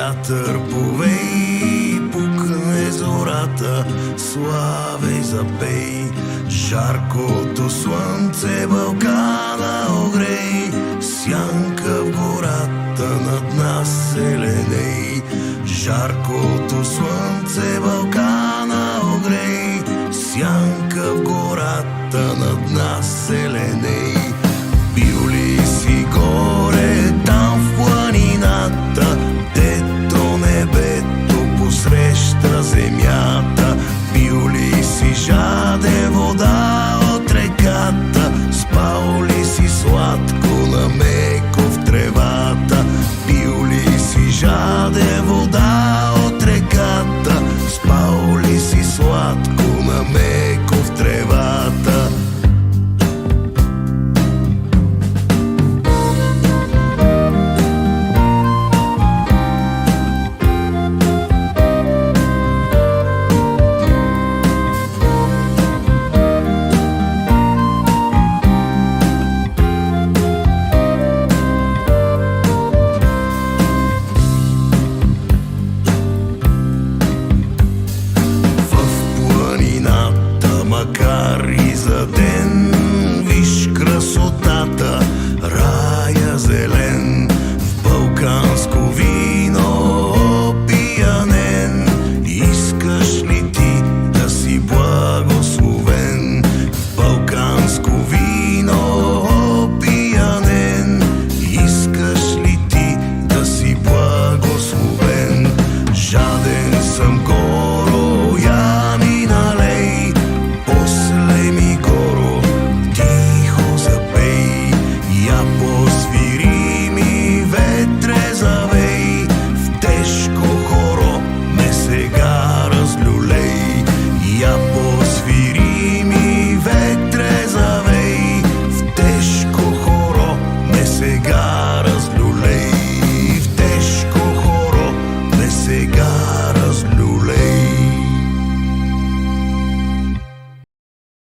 вятър повей, пукне зората, славей запей. Жаркото слънце Балкана огрей, сянка в гората над нас селеней. Жаркото слънце Балкана огрей, сянка в гората над нас селеней. Бил ли си го